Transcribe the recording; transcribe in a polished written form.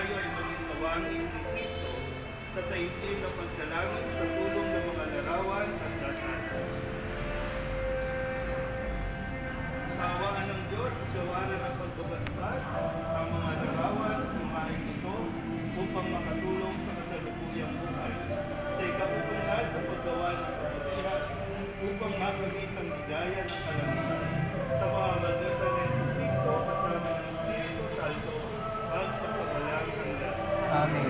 tayo ay maging kawangis ni Kristo sa taimtim na pagdalangin sa tulong ng mga larawan at dasal. Kaawaan ng Diyos at gawaran ng pagbabasbas ang mga larawan at lumaing ito upang makatulong sa kasalukuyang buhay. Sa ikabubuhat sa paggawa ng kabutihan upang makamit ang hidaya ng kalangitan sa pamamagitan ng Kristo kasama ng Espiritu Santo at sa walang hanggan. Amen.